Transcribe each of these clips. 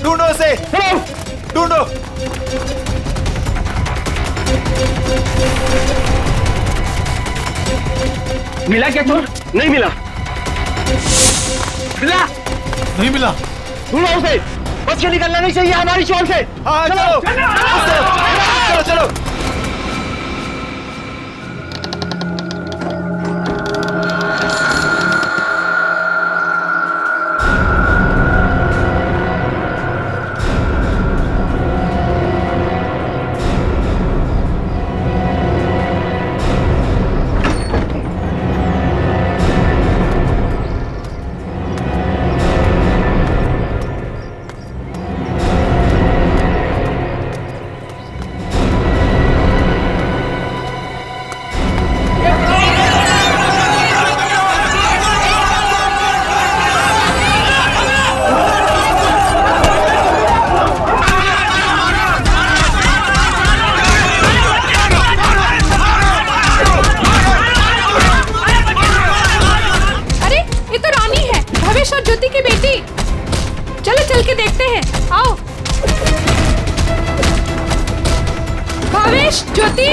ढूंढो उसे, ढूंढो। मिला क्या चोर? नहीं मिला। मिला? नहीं मिला। ढूंढो उसे, बच के निकलना नहीं चाहिए हमारी शॉल से। हाँ चलो चलो चलो। ज्योति की बेटी, चलो चल के देखते हैं, आओ। भावेश, ज्योति।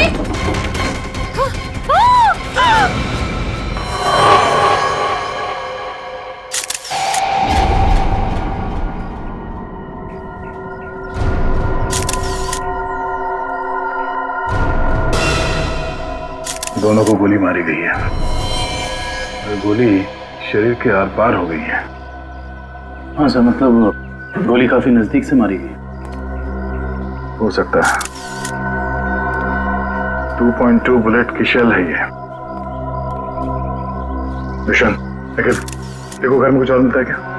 दोनों को गोली मारी गई है और गोली शरीर के आर पार हो गई है। हाँ सर, मतलब गोली काफी नजदीक से मारी गई। हो सकता है 2.2 बुलेट की शेल है ये। विशन, देखो घर में कुछ और मिलता है क्या?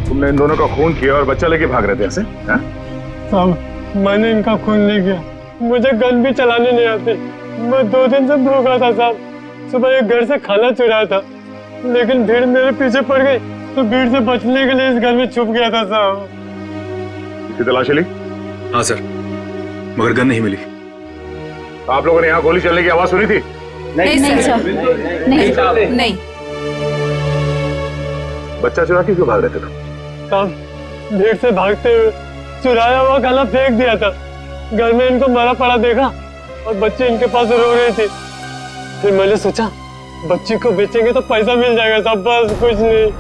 तुमने इन दोनों का खून किया और बच्चा लेके भाग रहे थे ऐसे? साहब, मैंने इनका खून नहीं किया, मुझे गन भी चलाने नहीं आती। मैं 2 दिन से भूखा था साहब। सुबह एक घर से खाना चुराया था, लेकिन भीड़ मेरे पीछे पड़ गई तो भीड़ से बचने के लिए इस घर में छुप गया था साहब। इसकी तलाशी ली? हाँ सर, मगर गन नहीं मिली। आप लोगों ने यहाँ गोली चलने की आवाज सुनी थी? नहीं सर, नहीं। बच्चा चुरा के क्यों भाग रहे थे तुम? साहब, भीड़ से भागते हुए चुराया हुआ खाना फेंक दिया था। घर में इनको मरा पड़ा देखा और बच्ची इनके पास रो रही थी। फिर मैंने सोचा बच्ची को बेचेंगे तो पैसा मिल जाएगा साहब, बस कुछ नहीं।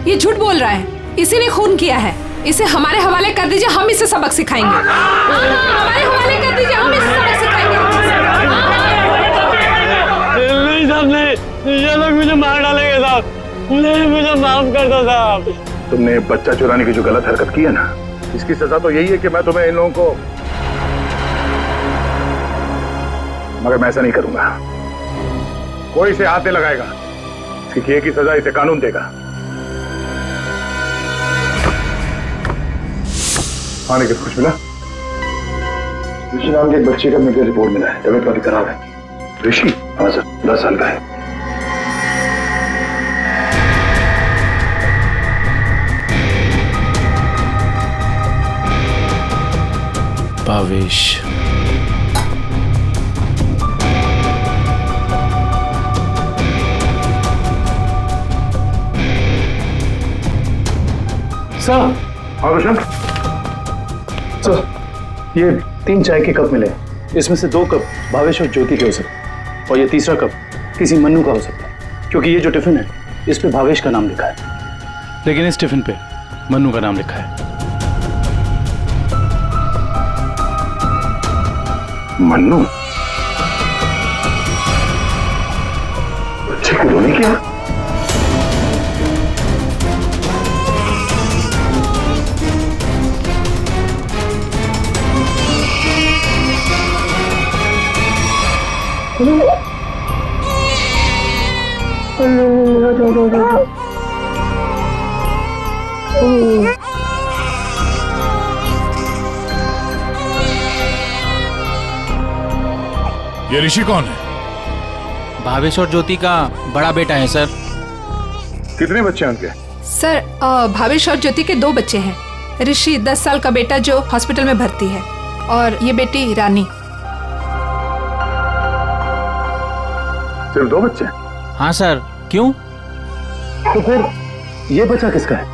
ये झूठ बोल रहा है, इसी ने खून किया है। इसे हमारे हवाले कर दीजिए, हम इसे सबक सिखाएंगे। हमारे हवाले कर दीजिए, हम इसे सबक सिखाएंगे। नहीं साहब, नहीं, ये लोग मुझे मार डालेंगे साहब। नहीं, मुझे माफ कर दो साहब। तुमने बच्चा चुराने की जो गलत हरकत की है ना, इसकी सजा तो यही है कि मैं तुम्हें इन लोगों को, मगर मैं ऐसा नहीं करूंगा। कोई इसे हाथ नहीं लगाएगा। इसकी किए की सजा इसे कानून देगा। आने के कुछ मिला? ऋषि नाम के एक बच्चे का मेडिकल रिपोर्ट मिला है, तबीयत काफी खराब है। ऋषि? हाँ सर, 10 साल का है। भावेश, सर। हाँ रोशन? सर, ये 3 चाय के कप मिले। इसमें से 2 कप भावेश और ज्योति के हो सकते हैं और ये तीसरा कप किसी मन्नू का हो सकता है, क्योंकि ये जो टिफिन है इस पे भावेश का नाम लिखा है, लेकिन इस टिफिन पे मन्नू का नाम लिखा है। मन्नू? बच्चे को रोने क्या? ये ऋषि कौन है? भावेश और ज्योति का बड़ा बेटा है सर। कितने बच्चे हैं उनके? सर भावेश और ज्योति के 2 बच्चे हैं। ऋषि 10 साल का बेटा जो हॉस्पिटल में भर्ती है, और ये बेटी रानी। सिर्फ 2 बच्चे? हाँ सर। क्यों? तो फिर ये बच्चा किसका है?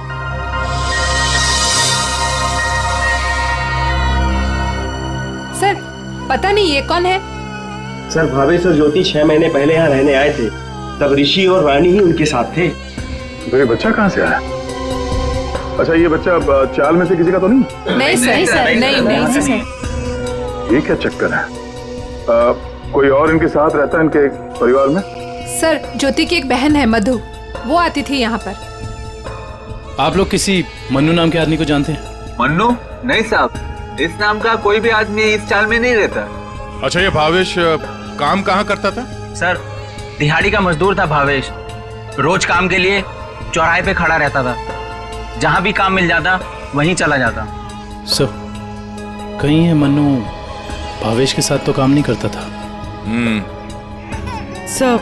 सर पता नहीं ये कौन है। सर भावेश और ज्योति 6 महीने पहले यहाँ रहने आए थे, तब ऋषि और रानी ही उनके साथ थे। तो ये बच्चा कहाँ से आया? अच्छा, ये बच्चा चाल में से किसी का तो नहीं? नहीं सर, नहीं सर। ये क्या चक्कर है? कोई और इनके साथ रहता है इनके परिवार में? सर ज्योति की एक बहन है मधु, वो आती थी यहाँ पर। आप लोग किसी मन्नू नाम के आदमी को जानते हैं? मन्नू? नहीं साहब, इस नाम का कोई भी आदमी इस चाल में नहीं रहता। अच्छा, ये भावेश काम कहाँ करता था? सर दिहाड़ी का मजदूर था भावेश। रोज काम के लिए चौराहे पे खड़ा रहता था, जहाँ भी काम मिल जाता वहीं चला जाता। सर कहीं है मन्नू भावेश के साथ तो काम नहीं करता था? सर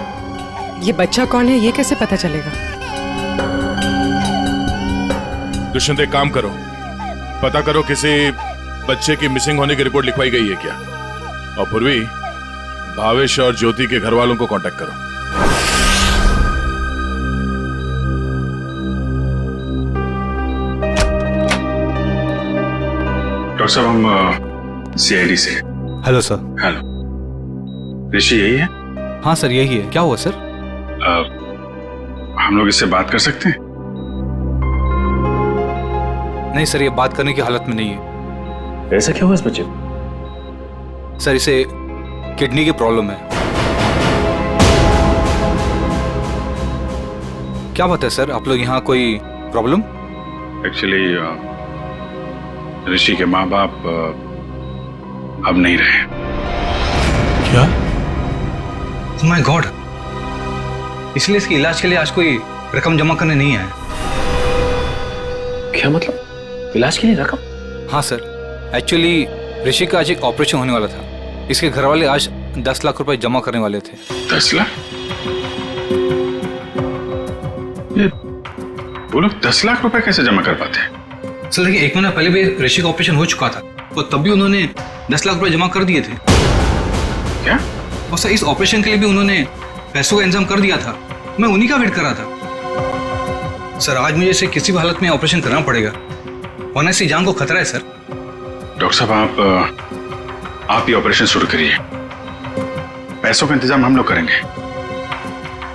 ये बच्चा कौन है ये कैसे पता चलेगा? दुष्यंत, एक काम करो, पता करो किसी बच्चे की मिसिंग होने की रिपोर्ट लिखवाई गई है क्या, और पूर्वी भावेश और ज्योति के घर वालों को कांटेक्ट करो। डॉक्टर साहब, हम सीआईडी से। Hello sir. हेलो, ऋषि यही है? हाँ सर यही है। क्या हुआ सर? हम लोग इससे बात कर सकते हैं? नहीं सर, ये बात करने की हालत में नहीं है। ऐसा क्या हुआ इस बच्चे को? सर इसे किडनी की प्रॉब्लम है। क्या बात है सर, आप लोग यहाँ कोई प्रॉब्लम? एक्चुअली ऋषि के माँ बाप अब नहीं रहे। क्या? ओह माय गॉड, इसलिए इसके इलाज के लिए आज कोई रकम जमा करने नहीं आया। क्या मतलब? इलाज के लिए रकम? हाँ सर, एक्चुअली ऋषि का आज एक ऑपरेशन होने वाला था। इसके घर वाले आज 10 लाख रुपए जमा करने वाले थे। 10 लाख? ये वो लोग 10 लाख रुपए कैसे जमा कर पाते हैं? सर देखिए, 1 महीना पहले भी ऋषि का ऑपरेशन हो चुका था, और तब भी उन्होंने 10 लाख रुपए जमा कर दिए थे। क्या? और सर इस ऑपरेशन के लिए भी उन्होंने पैसों का इंतजाम कर दिया था। मैं उन्हीं का वेट कर रहा था। सर आज मुझे इसे किसी भी हालत में ऑपरेशन करना पड़ेगा, वरना इसकी जान को खतरा है सर। डॉक्टर साहब, आप ही ऑपरेशन शुरू करिए, पैसों का इंतजाम हम लोग करेंगे।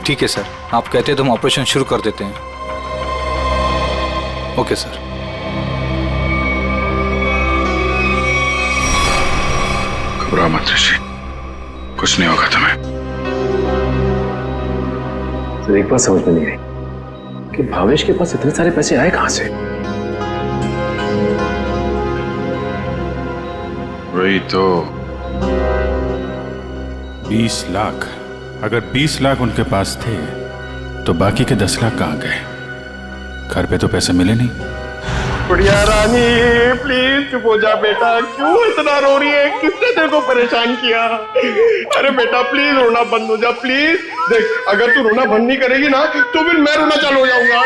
ठीक है सर, आप कहते हैं तो हम ऑपरेशन शुरू कर देते हैं। Okay sir. घबराओ मत ऋषि, कुछ नहीं होगा तुम्हें। तो एक बात समझ में नहीं आई कि भावेश के पास इतने सारे पैसे आए कहां से? वही तो। 20 लाख। अगर 20 लाख उनके पास थे तो बाकी के 10 लाख कहाँ गए? घर पे तो पैसे मिले नहीं। बढ़िया रानी, प्लीज चुप हो जा बेटा। क्यों इतना रो रही है? किसने तेरे को परेशान किया? अरे बेटा प्लीज रोना बंद हो जा, प्लीज। देख, अगर तू रोना बंद नहीं करेगी ना तो फिर मैं रोना चालू हो जाऊंगा।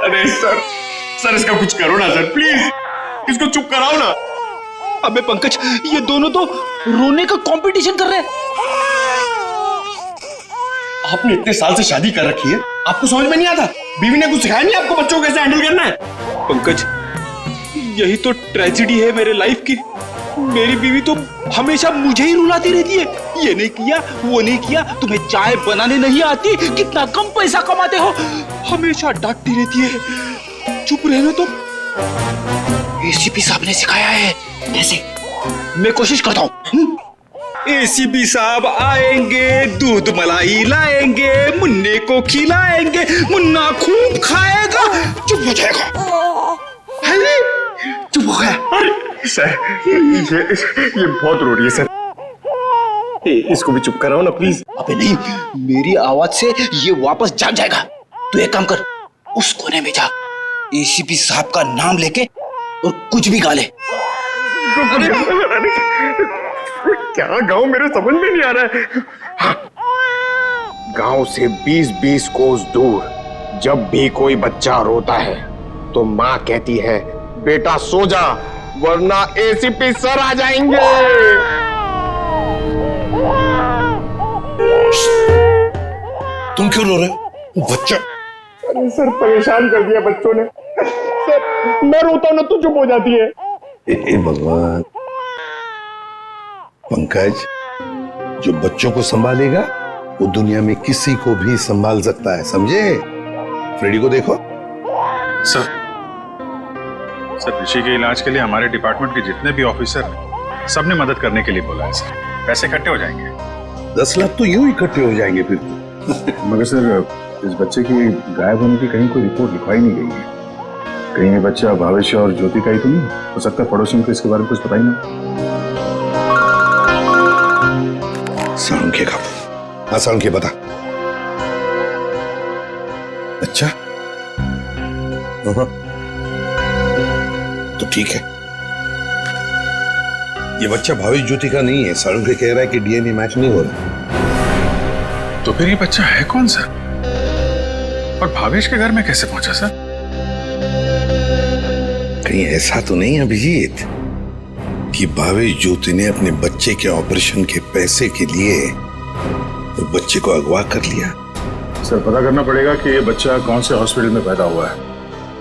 अरे सर इसका कुछ करो ना सर, प्लीज इसको चुप कराओ ना। अबे पंकज, ये दोनों तो रोने का कंपटीशन कर रहे हैं। आपने इतने साल से शादी कर रखी है, आपको समझ में नहीं आता? बीवी ने कुछ सिखाया नहीं आपको बच्चों को कैसे हैंडल करना है? पंकज, यही तो ट्रेजेडी है मेरे लाइफ की। मेरी बीवी तो हमेशा मुझे ही रुलाती रहती है, ये नहीं किया, वो नहीं किया, तुम्हें चाय बनाने नहीं आती, कितना कम पैसा कमाते हो, हमेशा डांटती रहती है। चुप रहना तो। एसीपी साहब ने सिखाया है। कैसे? मैं कोशिश करता हूँ। एसीपी साहब आएंगे, दूध मलाई लाएंगे, मुन्ने को खिलाएंगे, मुन्ना खूब खाएगा, चुप हो जाएगा। अरे चुप हो गया। सर ये बहुत रो रही है सर, इसको भी चुप कराओ ना प्लीज। अबे नहीं, मेरी आवाज से ये वापस जाग जाएगा। तू एक काम कर, उस कोने में जा, एसीपी साहब का नाम लेके और कुछ भी गा ले। क्या गाँव, मेरे समझ में नहीं आ रहा है। हाँ। गांव से 20-20 कोस दूर जब भी कोई बच्चा रोता है तो माँ कहती है बेटा सो जा वरना एसीपी सर आ जाएंगे। तुम क्यों रो रहे हो? बच्चा। अरे सर परेशान कर दिया बच्चों ने। सर मैं रोता हूं ना तो चुप हो जाती है। हे भगवान। पंकज, जो बच्चों को संभालेगा वो दुनिया में किसी को भी संभाल सकता है, समझे? फ्रेडी को देखो। सर ऋषि के इलाज के लिए हमारे डिपार्टमेंट के जितने भी ऑफिसर हैं सबने मदद करने के लिए बोला है सर। पैसे इकट्ठे हो जाएंगे। 10 लाख तो यूं इकट्ठे हो जाएंगे फिर। मगर सर, इस बच्चे की गायब होने की कहीं कोई रिपोर्ट लिखवाई नहीं गई है। कहीं ये बच्चा भावेश और ज्योति का ही तो नहीं हो सकता? पड़ोसियों को इसके बारे में कुछ पता ही नहीं। सालुंखे का। हाँ सालुंखे, बता। अच्छा, तो ठीक है। ये बच्चा भावेश ज्योति का नहीं है। सालुंखे कह रहा है कि डीएनए मैच नहीं हो रहा। तो फिर ये बच्चा है कौन सा और भावेश के घर में कैसे पहुंचा सर? कहीं ऐसा तो नहीं अभिजीत कि भावेश ज्योति ने अपने बच्चे के ऑपरेशन के पैसे के लिए तो बच्चे को अगवा कर लिया? सर पता करना पड़ेगा कि ये बच्चा कौन से हॉस्पिटल में पैदा हुआ है।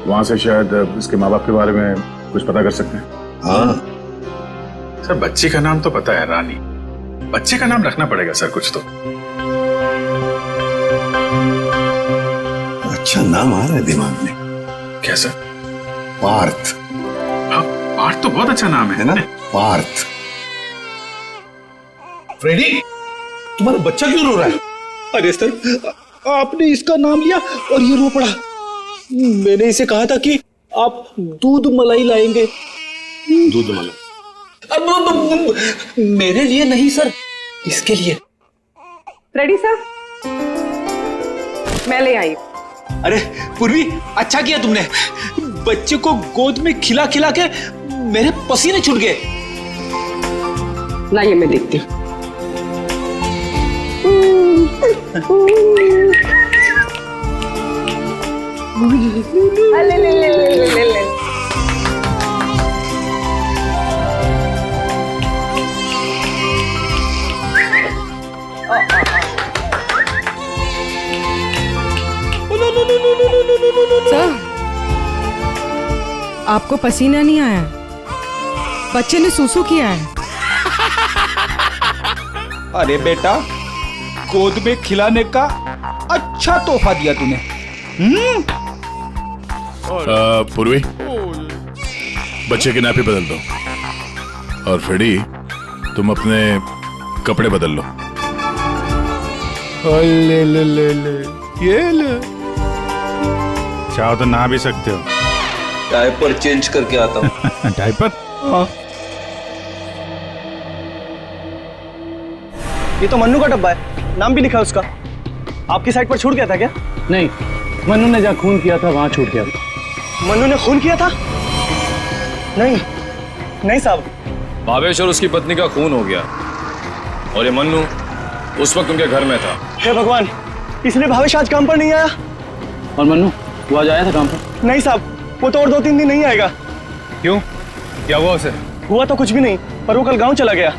वहां से शायद इसके माँ बाप के बारे में कुछ पता कर सकते हैं। हाँ सर बच्ची का नाम तो पता है, रानी। बच्चे का नाम रखना पड़ेगा सर कुछ तो। अच्छा नाम आ रहा है दिमाग में। क्या सर? पार्थ। हाँ, पार्थ तो बहुत अच्छा नाम है ना? पार्थ। फ्रेडी, तुम्हारा बच्चा क्यों रो रहा है? अरे सर, आपने इसका नाम लिया और ये रो पड़ा। मैंने इसे कहा था कि आप दूध मलाई लाएंगे। दूध मलाई? अब मेरे लिए नहीं सर, इसके लिए। रेडी सर, मैं ले आई। अरे पूर्वी, अच्छा किया तुमने। बच्चे को गोद में खिला खिला के मेरे पसीने छूट गए। लाइए मैं देखती हूँ। ले ले ले ले ले ले। सर, आपको पसीना नहीं आया? बच्चे ने सूसू किया है। अरे बेटा, गोद में खिलाने का अच्छा तोहफा दिया तूने। पूर्वी, बच्चे की नापी बदल दो और फ्रेडी तुम अपने कपड़े बदल लो। ले ले ले ले, ये ले। चाहो तो नहा भी सकते हो। डायपर चेंज करके आता हूँ। डायपर? हाँ। ये तो मन्नू का डब्बा है, नाम भी लिखा है उसका। आपकी साइड पर छूट गया था क्या? नहीं, मन्नू ने जहाँ खून किया था वहां छूट गया। मन्नू ने खून किया था? नहीं नहीं साहब। भावेश और उसकी पत्नी का खून हो गया और ये मन्नू उस वक्त उनके घर में था। हे भगवान, इसलिए भावेश आज काम पर नहीं आया। और मन्नू वो आज आया था काम पर? नहीं साहब, वो तो और 2-3 दिन नहीं आएगा। क्यों? क्या हुआ उसे? हुआ तो कुछ भी नहीं, पर वो कल गांव चला गया।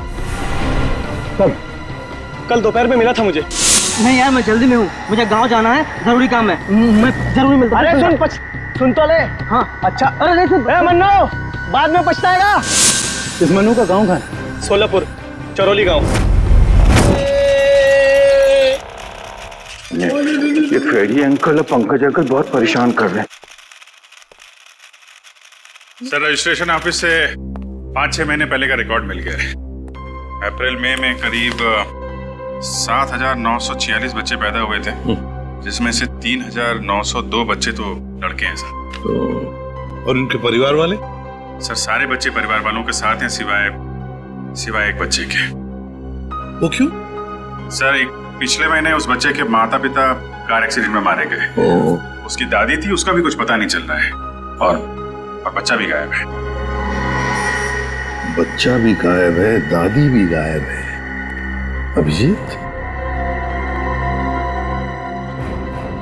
कब? कल दोपहर में मिला था मुझे। नहीं यार, मैं जल्दी में हूँ, मुझे गांव जाना है, जरूरी काम है, मैं जरूरी मिलता हूँ। अरे सुन तो ले। हाँ अच्छा। अरे नहीं सुन। मन्नू, बाद में पछताएगा। इस मन्नू का गांव कहाँ है? सोलापुर, चरौली गांव। ये फ्रेडी अंकल और पंकज अंकल बहुत परेशान कर रहे हैं। सर रजिस्ट्रेशन ऑफिस से 5-6 महीने पहले का रिकॉर्ड मिल गया है। अप्रैल मई में करीब 7,946 बच्चे पैदा हुए थे, जिसमें से 3,902 बच्चे तो लड़के हैं सर। और उनके परिवार वाले? सर सारे बच्चे परिवार वालों के साथ हैं सिवाय एक बच्चे के। वो क्यों? सर एक पिछले महीने उस बच्चे के माता पिता कार एक्सीडेंट में मारे गए। उसकी दादी थी, उसका भी कुछ पता नहीं चल रहा है, और बच्चा भी गायब है। बच्चा भी गायब है, दादी भी गायब है। अभिजीत,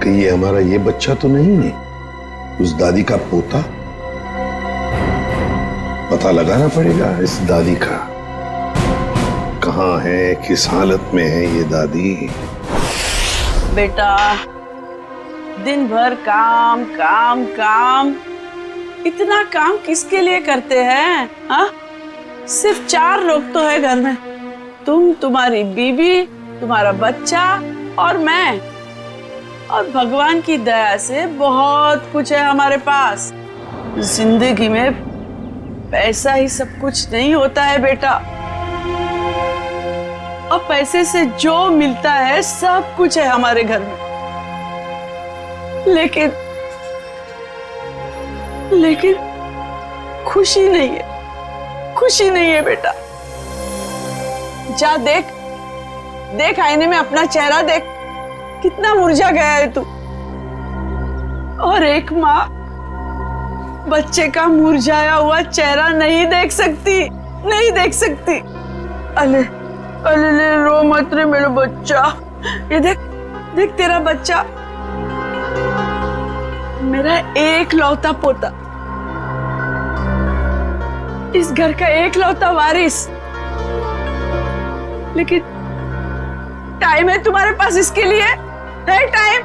कहीं ये हमारा ये बच्चा तो नहीं है? उस दादी का पोता? पता लगाना पड़ेगा इस दादी का, कहाँ है, किस हालत में है ये दादी। बेटा, दिन भर काम काम काम, इतना काम किसके लिए करते हैं? हाँ, सिर्फ 4 लोग तो है घर में, तुम, तुम्हारी बीवी, तुम्हारा बच्चा और मैं। और भगवान की दया से बहुत कुछ है हमारे पास। जिंदगी में पैसा ही सब कुछ नहीं होता है बेटा, और पैसे से जो मिलता है सब कुछ है हमारे घर में। लेकिन खुशी नहीं है, खुशी नहीं है बेटा। जा देख आईने में अपना चेहरा देख, कितना मुरझा गया है तू। और एक माँ बच्चे का मुरझाया हुआ चेहरा नहीं देख सकती। अले रो मत रे मेरा बच्चा। ये देख तेरा बच्चा, मेरा एक लौता पोता, इस घर का एक लौता वारिस। लेकिन टाइम है तुम्हारे पास इसके लिए? है टाइम?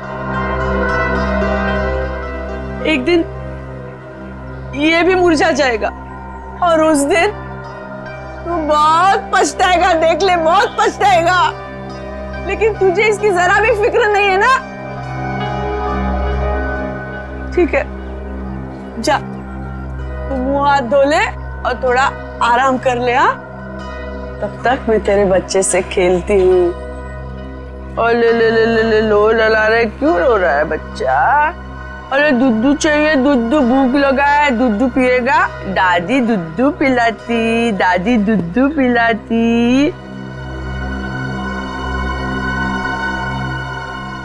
एक दिन ये भी मुरझा जाएगा, और उस दिन तू बहुत पछताएगा, देख ले, बहुत पछताएगा। लेकिन तुझे इसकी जरा भी फिक्र नहीं है ना? ठीक है, जा तू मुंह हाथ धो ले और थोड़ा आराम कर ले। हाँ, तब तक मैं तेरे बच्चे से खेलती हूँ। और ले लो लला रहे, क्यों रो रहा है बच्चा? अरे दूध चाहिए, दूध, भूख लगा है, दूध पिएगा? दादी दूध पिलाती, दादी दूध पिलाती।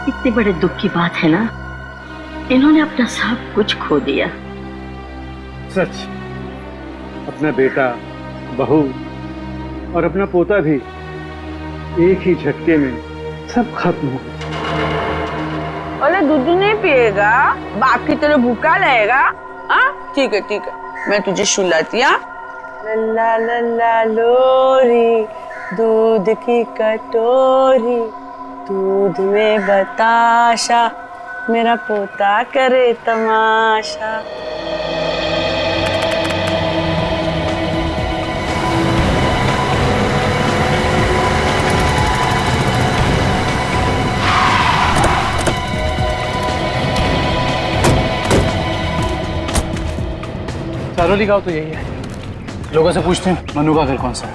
इतने बड़े दुख की बात है ना, इन्होंने अपना सब कुछ खो दिया। सच, अपना बेटा, बहू और अपना पोता भी एक ही झटके में सब खत्म हो गया। अरे दूध नहीं पिएगा? बाकी तेरे भूखा रहेगा। हाँ ठीक है, मैं तुझे सुलाती। लल्ला लल्ला लोरी, दूध की कटोरी, दूध में बताशा, मेरा पोता करे तमाशा। चारोली गाँव तो यही है। लोगों से पूछते हैं मनु का घर कौन सा है।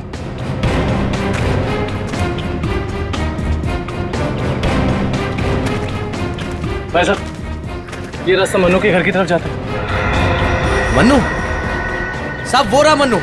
भाई साहब, ये रास्ता मनु के घर की तरफ जाता है। मनु साहब, वो रहा मनु।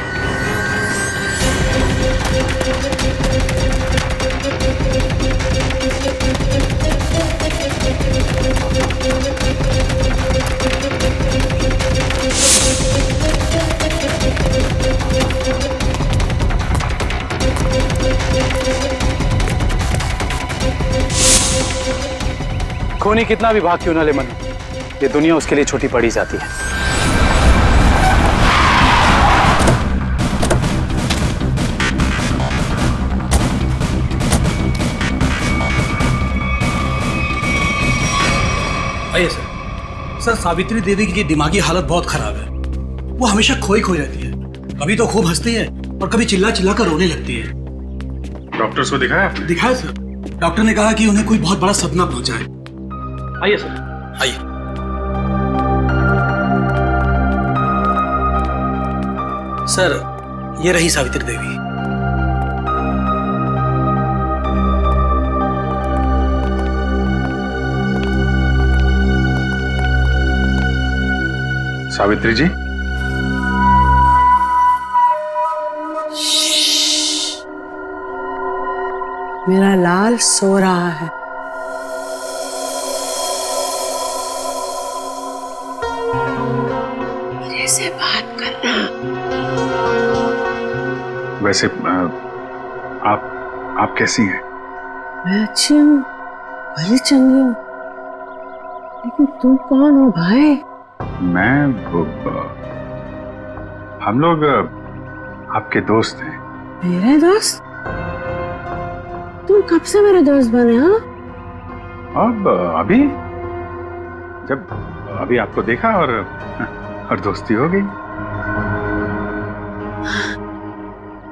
खूनी कितना भी भाग क्यों ना ले मनु, ये दुनिया उसके लिए छोटी पड़ी जाती है। आइए सर, सावित्री देवी की दिमागी हालत बहुत खराब है। वो हमेशा खोई रहती है, कभी तो खूब हंसती है और कभी चिल्ला चिल्ला कर रोने लगती है। डॉक्टर्स को दिखाया आपने? दिखाया सर, डॉक्टर ने कहा कि उन्हें कोई बहुत बड़ा सदमा पहुंचा है। आइए सर, आइए। सर, ये रही सावित्री देवी। सावित्री जी, मेरा लाल सो रहा है। मेरे से बात करना। वैसे आप कैसी हैं? मैं अच्छी हूँ, भली चंगी हूँ, लेकिन तुम कौन हो भाई? हम लोग आपके दोस्त हैं। मेरे दोस्त? तुम कब से मेरे दोस्त बने? हाँ, अब अभी आपको देखा और दोस्ती हो गई।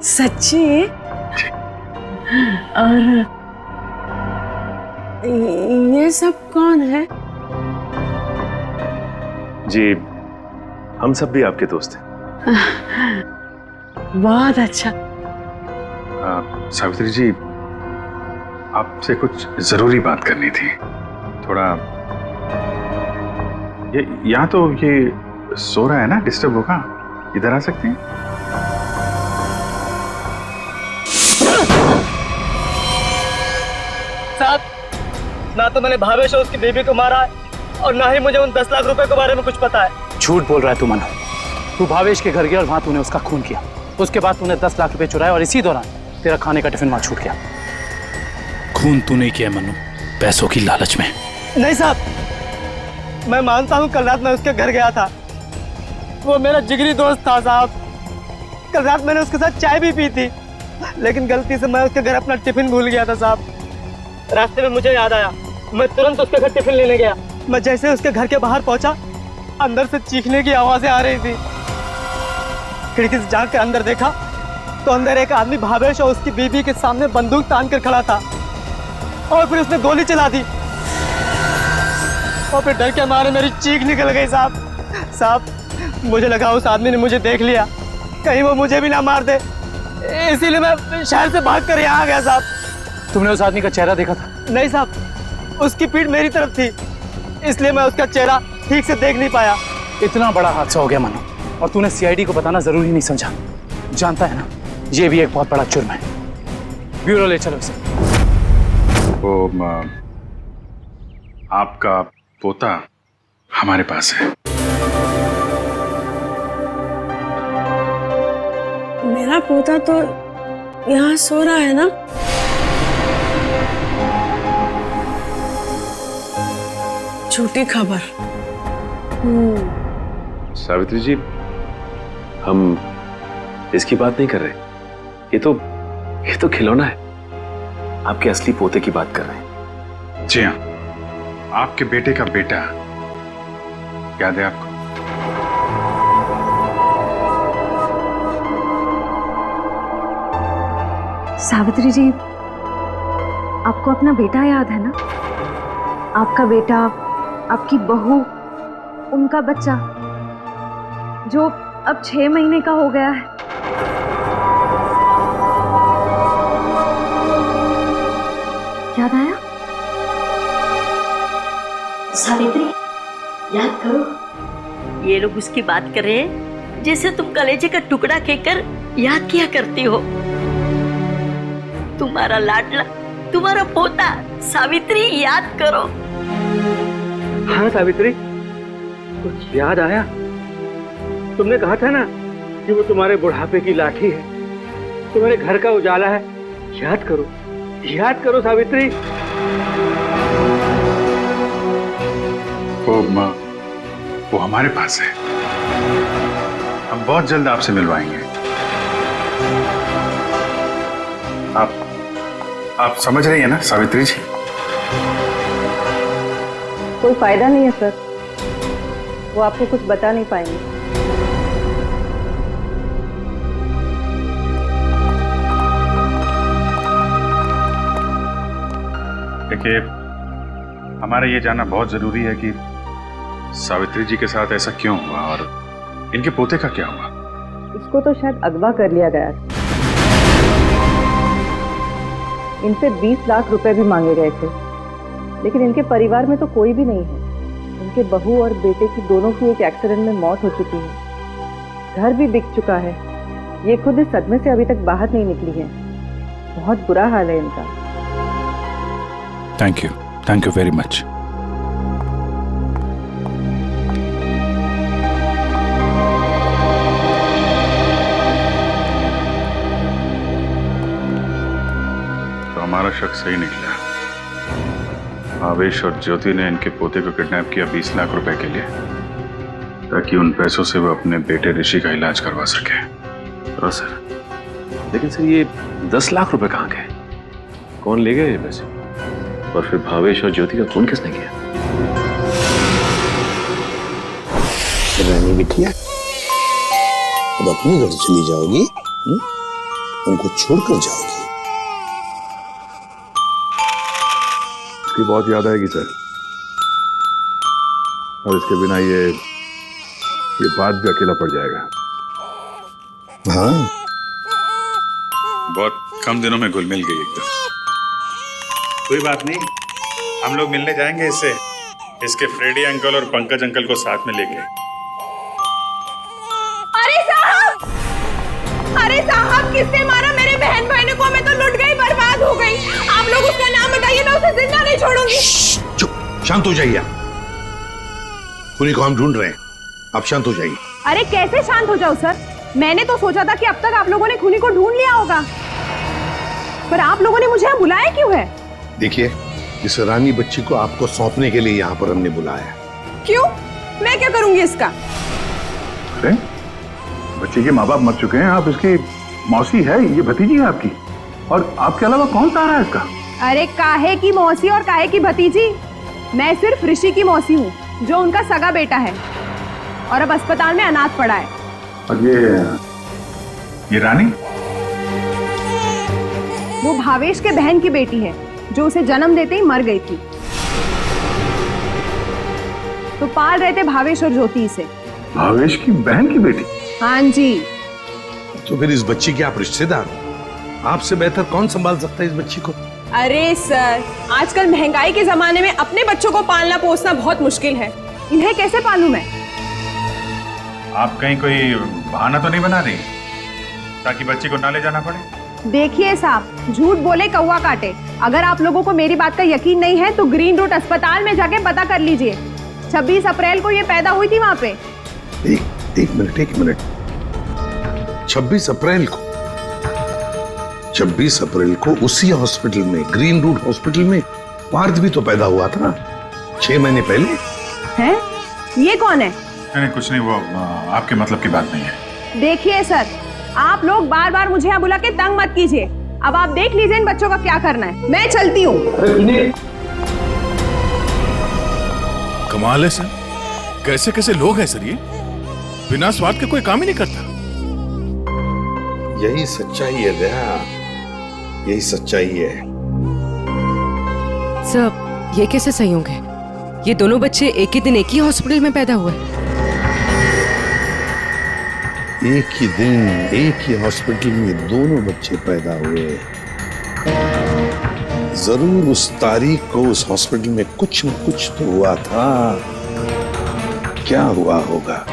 सच्ची? और ये सब कौन है? जी, हम सब भी आपके दोस्त हैं। बहुत अच्छा। सावित्री जी, आपसे कुछ जरूरी बात करनी थी। थोड़ा ये यहाँ तो ये सो रहा है ना, डिस्टर्ब होगा, इधर आ सकते हैं? साहब, ना तो मैंने भावेश और उसकी बीवी को मारा है और ना ही मुझे उन 10 लाख रुपए के बारे में कुछ पता है। झूठ बोल रहा है तू मनु। तू भावेश के घर गया और वहां तूने उसका खून किया। उसके बाद तूने 10 लाख रुपए चुराए और इसी दौरान तेरा खाने का टिफिन वहां छूट गया। खून तू नहीं किया मनु, पैसों की लालच में। नहीं साहब, मैं मानता हूँ कल रात मैं उसके घर गया था। वो मेरा जिगरी दोस्त था साहब। कल रात मैंने उसके साथ चाय भी पी थी, लेकिन गलती से मैं उसके घर अपना टिफिन भूल गया था साहब। रास्ते में मुझे याद आया, मैं तुरंत उसके घर टिफिन लेने गया। मैं जैसे उसके घर के बाहर पहुंचा, अंदर से चीखने की आवाजें आ रही थी। खिड़की से झांक कर अंदर देखा तो अंदर एक आदमी भावेश और उसकी बीवी के सामने बंदूक तान कर खड़ा था और फिर उसने गोली चला दी और फिर डर के मारे मेरी चीख निकल गई साहब। मुझे लगा उस आदमी ने मुझे देख लिया, कहीं वो मुझे भी ना मार दे, इसीलिए मैं शहर से भाग कर यहाँ आ गया साहब। तुमने उस आदमी का चेहरा देखा था? नहीं साहब, उसकी पीठ मेरी तरफ थी, इसलिए मैं उसका चेहरा ठीक से देख नहीं पाया। इतना बड़ा हादसा हो गया मनु, और तूने सीआईडी को बताना जरूरी नहीं समझा। जानता है ना, ये भी एक बहुत बड़ा जुर्म है। ब्यूरो ले चलो इसे। वो आपका पोता हमारे पास है। मेरा पोता तो यहाँ सो रहा है ना? झूठी खबर। सावित्री जी, हम इसकी बात नहीं कर रहे। ये तो खिलौना है। आपके असली पोते की बात कर रहे हैं। जी हाँ, आपके बेटे का बेटा। याद है आपको? सावित्री जी, आपको अपना बेटा याद है ना? आपका बेटा, आपकी बहू, उनका बच्चा जो अब 6 महीने का हो गया है। याद आया? सावित्री, याद करो। ये लोग उसकी बात कर रहे हैं जैसे तुम कलेजे का टुकड़ा कहकर याद किया करती हो। तुम्हारा लाडला, तुम्हारा पोता। सावित्री, याद करो। हाँ सावित्री, कुछ याद आया? तुमने कहा था ना कि वो तुम्हारे बुढ़ापे की लाठी है, तुम्हारे घर का उजाला है। याद करो, याद करो सावित्री। वो हमारे पास है। हम बहुत जल्द आपसे मिलवाएंगे। आप समझ रही है ना सावित्री जी? कोई फायदा नहीं है सर, वो आपको कुछ बता नहीं पाएंगे। देखिए, हमारा ये जानना बहुत जरूरी है कि सावित्री जी के साथ ऐसा क्यों हुआ और इनके पोते का क्या हुआ। इसको तो शायद अगवा कर लिया गया था। इनसे 20 लाख रुपए भी मांगे गए थे, लेकिन इनके परिवार में तो कोई भी नहीं है। इनके बहू और बेटे की दोनों की एक एक्सीडेंट में मौत हो चुकी है। घर भी बिक चुका है ये खुद इस सदमे से अभी तक बाहर नहीं निकली है। बहुत बुरा हाल है इनका। Thank you very much. तो हमारा शक सही निकला। आवेश और ज्योति ने इनके पोते को किडनैप किया 20 लाख रुपए के लिए, ताकि उन पैसों से वो अपने बेटे ऋषि का इलाज करवा सके। हाँ सर, लेकिन सर ये 10 लाख रुपए कहाँ गए? कौन ले गए ये पैसे? और फिर भावेश और ज्योति का खून किसने किया? रानी बिटिया, अब अपने घर चली जाओगी? उनको छोड़कर जाओगी? उसकी बहुत याद आएगी सर, और इसके बिना ये बात भी अकेला पड़ जाएगा। हाँ, बहुत कम दिनों में घुल मिल गई एकदम। कोई बात नहीं, हम लोग मिलने जाएंगे इससे, इसके फ्रेडी अंकल और पंकज अंकल को साथ में लेके। अरे साहब, किसने मारा मेरे बहन भाई को? मैं तो लुट गई, बर्बाद हो गई। आप लोग उसका नाम बताइए, मैं उसे जिंदा नहीं छोड़ूंगी। चुप, शांत हो जाइए। खूनी को हम ढूंढ रहे हैं, आप शांत हो जाइए। अरे कैसे शांत हो जाओ सर? मैंने तो सोचा था कि अब तक आप लोगों ने खूनी को ढूंढ लिया होगा, पर आप लोगों ने मुझे यहाँ बुलाया क्यों है? देखिए, इस रानी बच्ची को आपको सौंपने के लिए यहाँ पर हमने बुलाया। क्यों? मैं क्या करूंगी इसका? अरे बच्चे के माँ बाप मर चुके हैं, आप इसकी मौसी है, ये भतीजी है आपकी, और आपके अलावा कौन सा आ रहा है इसका? अरे काहे की मौसी और काहे की भतीजी? मैं सिर्फ ऋषि की मौसी हूँ, जो उनका सगा बेटा है और अब अस्पताल में अनाथ पड़ा है। और ये रानी? वो भावेश के बहन की बेटी है, जो उसे जन्म देते ही मर गई थी। तो पाल रहे थे भावेश और ज्योति से। भावेश की बहन की बेटी? हाँ जी। तो फिर इस बच्ची के आप रिश्तेदार हो, आपसे बेहतर कौन संभाल सकता है इस बच्ची को? अरे सर, आजकल महंगाई के जमाने में अपने बच्चों को पालना पोसना बहुत मुश्किल है। इन्हें कैसे पालूं मैं? आप कहीं कोई बहाना तो नहीं बना रही ताकि बच्ची को ना ले जाना पड़े? देखिए साहब, झूठ बोले कौवा काटे। अगर आप लोगों को मेरी बात का यकीन नहीं है तो ग्रीन रूट अस्पताल में जाके पता कर लीजिए। 26 अप्रैल को ये पैदा हुई थी वहां पे। एक मिनट। 26 अप्रैल को? 26 अप्रैल को उसी हॉस्पिटल में, ग्रीन रूट हॉस्पिटल में पार्थ भी तो पैदा हुआ था 6 महीने पहले। हैं? ये कौन है? नहीं कुछ नहीं, वो आपके मतलब की बात नहीं है। देखिए सर, आप लोग बार बार मुझे यहाँ बुला के तंग मत कीजिए। अब आप देख लीजिए इन बच्चों का क्या करना है। मैं चलती हूँ। कमाल है सर, कैसे कैसे लोग हैं सर, ये बिना स्वाद के कोई काम ही नहीं करता। यही सच्चाई है दया, यही सच्चाई है। सर, ये कैसे संयोग है? ये दोनों बच्चे एक ही दिन एक ही हॉस्पिटल में पैदा हुए। एक ही दिन एक ही हॉस्पिटल में दोनों बच्चे पैदा हुए। जरूर उस तारीख को उस हॉस्पिटल में कुछ न कुछ तो हुआ था। क्या हुआ होगा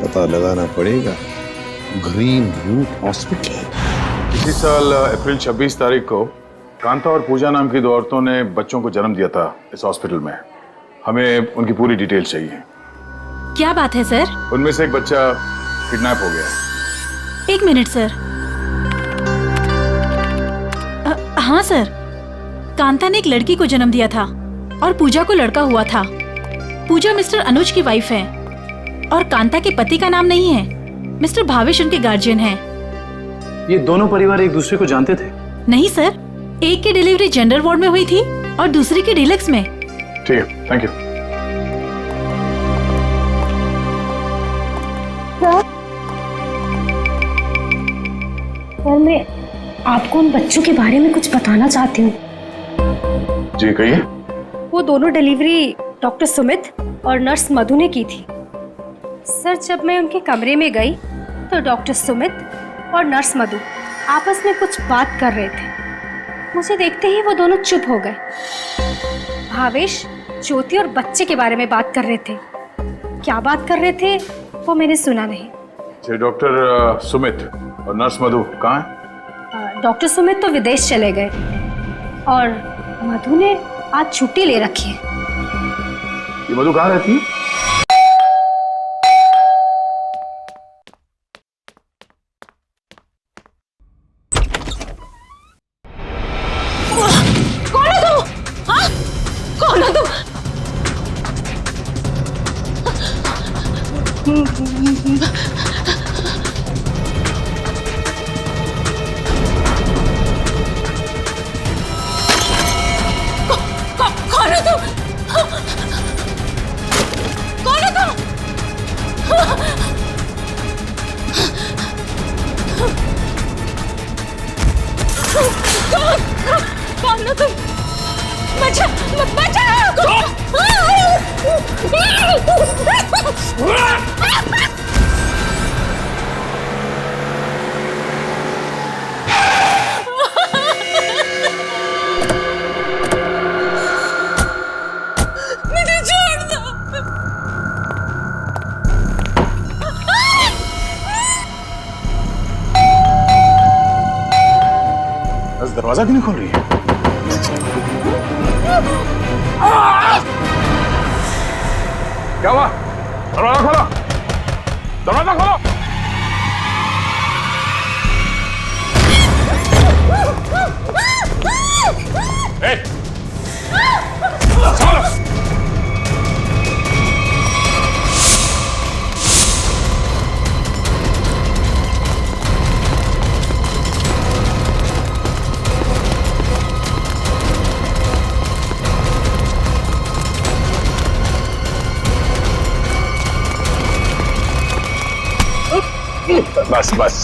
पता लगाना पड़ेगा। Green route hospital. इसी साल अप्रैल 26 तारीख को कांता और पूजा नाम की 2 औरतों ने बच्चों को जन्म दिया था इस हॉस्पिटल में। हमें उनकी पूरी डिटेल चाहिए। क्या बात है सर? उनमें से एक बच्चा किडनैप हो गया। 1 मिनट सर। हाँ सर, कांता ने एक लड़की को जन्म दिया था और पूजा को लड़का हुआ था। पूजा मिस्टर अनुज की वाइफ है और कांता के पति का नाम नहीं है। मिस्टर भावेश उनके गार्जियन हैं। ये दोनों परिवार एक दूसरे को जानते थे? नहीं सर, एक की डिलीवरी जेंडर वार्ड में हुई थी और दूसरी की डीलक्स में। ठीक है, थैंक यू। सर, मैं आपको उन बच्चों के बारे में कुछ बताना चाहती हूँ। जी कहिए। वो दोनों डिलीवरी डॉक्टर सुमित और नर्स मधु ने की थी। सर, जब मैं उनके कमरे में गई तो डॉक्टर सुमित और नर्स मधु आपस में कुछ बात कर रहे थे। मुझे देखते ही वो दोनों चुप हो गए। भावेश ज्योति और बच्चे के बारे में बात कर रहे थे। क्या बात कर रहे थे वो मैंने सुना नहीं। ये डॉक्टर सुमित और नर्स मधु कहाँ है? डॉक्टर सुमित तो विदेश चले गए और मधु ने आज छुट्टी ले रखी है। ये मधु कहाँ रहती है? कौन हो तुम? हाँ? कौन हो तुम? कौन हो तुम? कौन हो तुम? कौन हो तुम? बचा, मुझे छोड़ दो। बस दरवाजा क्यों नहीं खोल रही है? क्या हुआ? दरवाजा खोलो! दरवाजा खोलो! ए! चलो! बस बस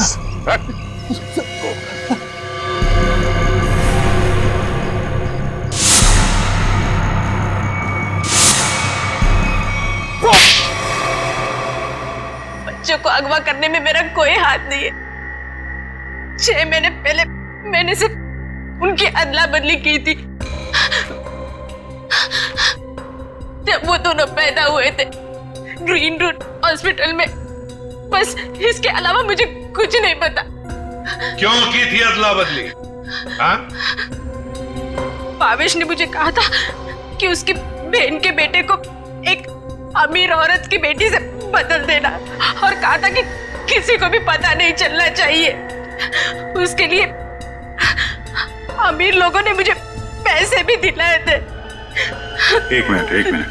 बच्चों को अगवा करने में मेरा कोई हाथ नहीं है। 6 महीने पहले मैंने सिर्फ उनकी अदला बदली की थी। जब वो दोनों पैदा हुए थे ग्रीन रूट हॉस्पिटल में, बस इसके अलावा मुझे कुछ नहीं पता। क्यों की थी अदला बदली? हाँ? भावेश ने मुझे कहा था कि उसकी बहन के बेटे को एक अमीर औरत की बेटी से बदल देना, और कहा था कि किसी को भी पता नहीं चलना चाहिए। उसके लिए अमीर लोगों ने मुझे पैसे भी दिलाए थे। एक मिनट।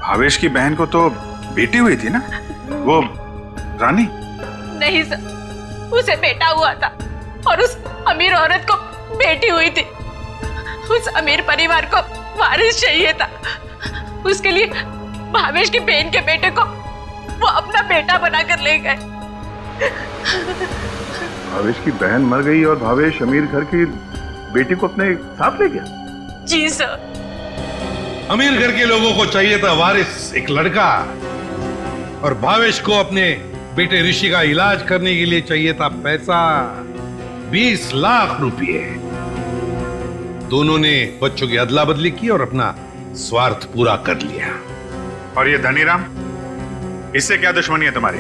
भावेश की बहन को तो बेटी हुई थी ना, वो रानी? नहीं सर, उसे बेटा हुआ था और उस अमीर औरत को बेटी हुई थी। उस अमीर परिवार को वारिस चाहिए था। उसके लिए भावेश की बहन के बेटे को वो अपना बेटा बनाकर ले गए। भावेश की बहन मर गई और भावेश अमीर घर की बेटी को अपने साथ ले गया? जी सर। अमीर घर के लोगों को चाहिए था वारिस, एक लड़का, और भावेश को अपने बेटे ऋषि का इलाज करने के लिए चाहिए था पैसा, 20 लाख रुपए। दोनों ने बच्चों की अदला बदली की और अपना स्वार्थ पूरा कर लिया। और ये धनीराम, इससे क्या दुश्मनी है तुम्हारी?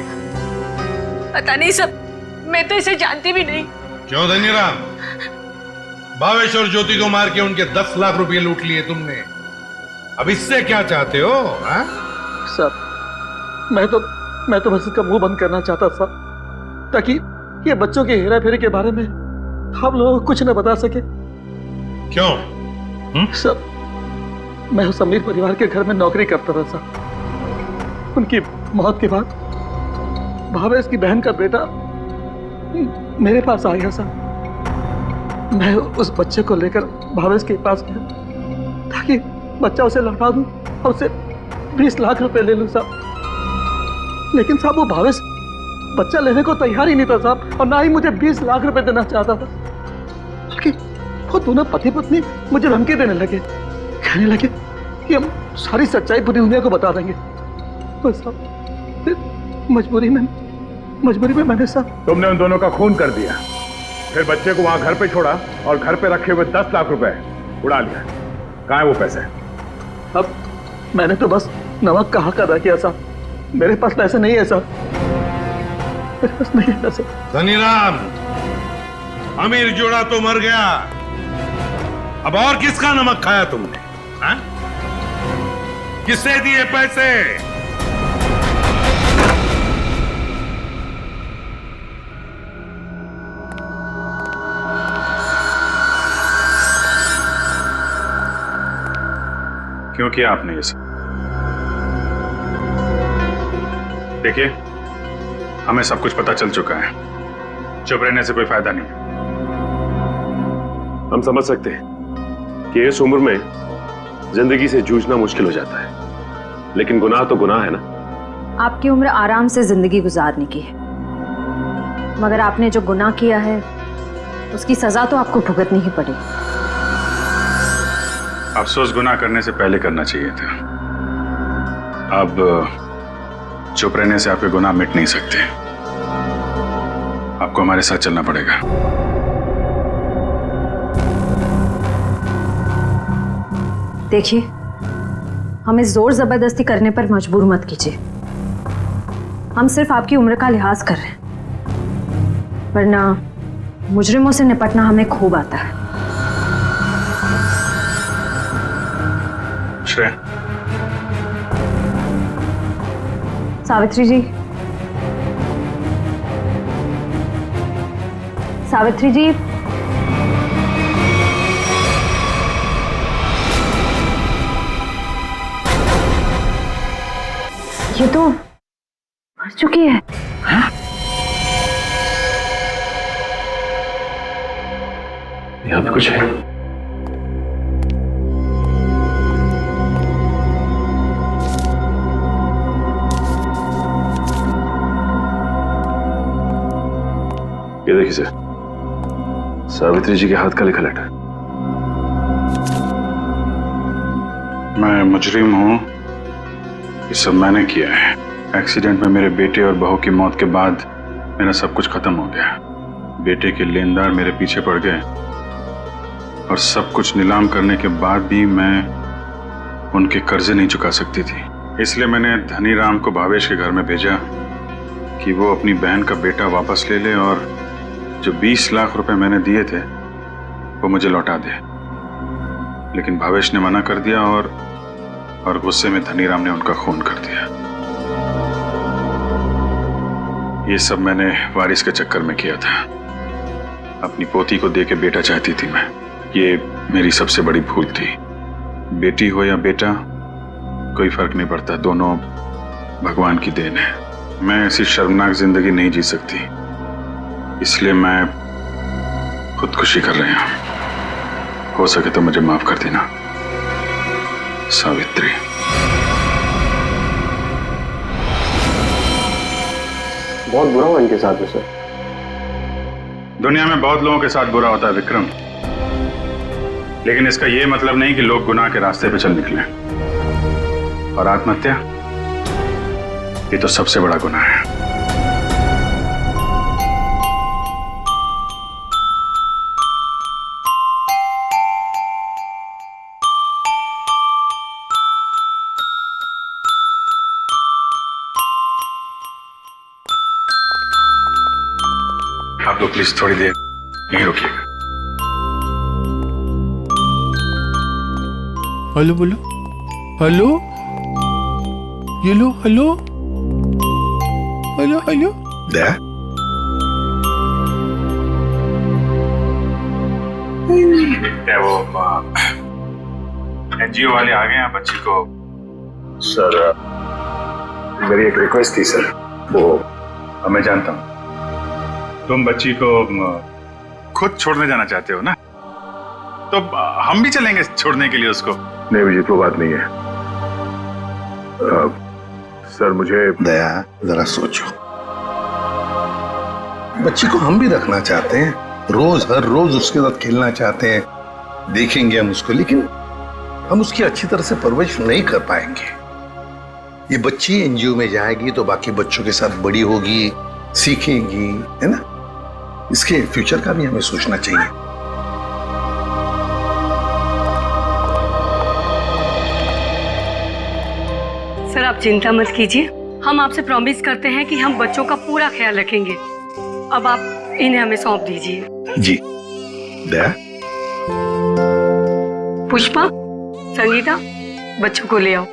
पता नहीं सर, मैं तो इसे जानती भी नहीं। क्यों धनीराम? भावेश और ज्योति को मार के उनके 10 लाख रुपए लूट लिए तुमने। अब इससे क्या चाहते हो? हा? सर, मैं तो बस इसका मुंह बंद करना चाहता था, ताकि ये बच्चों के हेरा फेरी के बारे में हम लोग कुछ न बता सके। क्यों? सर, मैं उस अमीर परिवार के घर में नौकरी करता था सर। उनकी मौत के बाद भावेश की बहन का बेटा मेरे पास आ गया सर। मैं उस बच्चे को लेकर भावेश के पास गया ताकि बच्चा उसे लौटा दूं और उसे 20 लाख रुपए ले लूं साहब। लेकिन साहब, वो भावेश बच्चा लेने को तैयार ही नहीं था साहब, और ना ही मुझे 20 लाख रुपए देना चाहता था। बल्कि वो दोनों पति पत्नी मुझे धमकी देने लगे, कहने लगे कि हम सारी सच्चाई पूरी दुनिया को बता देंगे। तो साहब, फिर मजबूरी में मैंने साहब। तुमने उन दोनों का खून कर दिया, फिर बच्चे को वहां घर पे छोड़ा और घर पे रखे हुए 10 लाख रुपए उड़ा लिया। कहाँ है वो पैसे? अब मैंने तो बस नमक का हक अदा किया साहब, मेरे पास पैसे नहीं है साहब। मेरे पास नहीं है ना सर। धनीराम, अमीर जोड़ा तो मर गया, अब और किसका नमक खाया तुमने? हाँ? किससे दिए पैसे? क्यों किया आपने ये सब? देखिए, हमें सब कुछ पता चल चुका है, चुप रहने से कोई फायदा नहीं। हम समझ सकते हैं कि इस उम्र में जिंदगी से जूझना मुश्किल हो जाता है, लेकिन गुनाह तो गुनाह है ना। आपकी उम्र आराम से जिंदगी गुजारने की है, मगर आपने जो गुनाह किया है उसकी सजा तो आपको भुगतनी ही पड़ेगी। अफसोस गुनाह करने से पहले करना चाहिए था। अब चुप रहने से आपके गुनाह मिट नहीं सकते, आपको हमारे साथ चलना पड़ेगा। देखिए, हमें जोर जबरदस्ती करने पर मजबूर मत कीजिए। हम सिर्फ आपकी उम्र का लिहाज कर रहे हैं, वरना मुजरिमों से निपटना हमें खूब आता है। श्रेया, सावित्री जी, सावित्री जी, ये तो मर चुकी है। हाँ? यहाँ पे कुछ है। ये देखिए सर, सावित्री जी के हाथ का लिखा लेटर। मैं मुजरिम हूं, ये सब मैंने किया है। एक्सीडेंट में मेरे बेटे और बहू की मौत के बाद मेरा सब कुछ खत्म हो गया। बेटे के लेनदार मेरे पीछे पड़ गए और सब कुछ नीलाम करने के बाद भी मैं उनके कर्जे नहीं चुका सकती थी। इसलिए मैंने धनीराम को भावेश के घर में भेजा कि वो अपनी बहन का बेटा वापस ले ले और जो 20 लाख रुपए मैंने दिए थे वो मुझे लौटा दे। लेकिन भावेश ने मना कर दिया और गुस्से में धनीराम ने उनका खून कर दिया। ये सब मैंने वारिस के चक्कर में किया था। अपनी पोती को देके बेटा चाहती थी मैं। ये मेरी सबसे बड़ी भूल थी। बेटी हो या बेटा, कोई फर्क नहीं पड़ता, दोनों भगवान की देन है। मैं ऐसी शर्मनाक जिंदगी नहीं जी सकती, इसलिए मैं खुदकुशी कर रही हूं। हो सके तो मुझे माफ कर देना सावित्री। बहुत बुरा हुआ इनके साथ में सर। दुनिया में बहुत लोगों के साथ बुरा होता है विक्रम, लेकिन इसका यह मतलब नहीं कि लोग गुनाह के रास्ते पे चल निकले। और आत्महत्या, ये तो सबसे बड़ा गुनाह है। आप लोग प्लीज थोड़ी देर यहीं रुकिएगा। हेलो बोलो, हेलो, ये लो, हेलो, हेलो, हेलो। दया, क्या वो एनजीओ वाले आ गए हैं बच्ची को? सर, मेरी एक रिक्वेस्ट थी सर। वो मैं जानता हूँ तुम बच्ची को खुद छोड़ने जाना चाहते हो ना, तो हम भी चलेंगे छोड़ने के लिए उसको। नहीं अभिजीत, वो बात नहीं है। सर मुझे। दया, जरा सोचो, बच्ची को हम भी रखना चाहते हैं, हर रोज उसके साथ खेलना चाहते हैं, देखेंगे हम उसको, लेकिन हम उसकी अच्छी तरह से परवरिश नहीं कर पाएंगे। ये बच्ची एनजीओ में जाएगी तो बाकी बच्चों के साथ बड़ी होगी, सीखेगी, है ना? इसके फ्यूचर का भी हमें सोचना चाहिए। सर आप चिंता मत कीजिए, हम आपसे प्रॉमिस करते हैं कि हम बच्चों का पूरा ख्याल रखेंगे। अब आप इन्हें हमें सौंप दीजिए। जी। दया, पुष्पा, संगीता, बच्चों को ले आओ।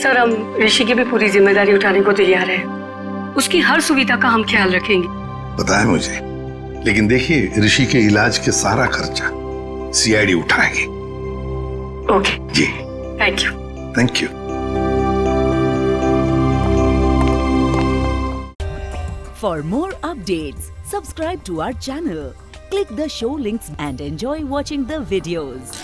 सर, हम ऋषि की भी पूरी जिम्मेदारी उठाने को तैयार हैं। उसकी हर सुविधा का हम ख्याल रखेंगे। पता है मुझे, लेकिन देखिए ऋषि के इलाज के सारा खर्चा सीआईडी उठाएगी। ओके जी, thank you. Thank you. For more updates, subscribe to our channel, click the show links and enjoy watching the videos.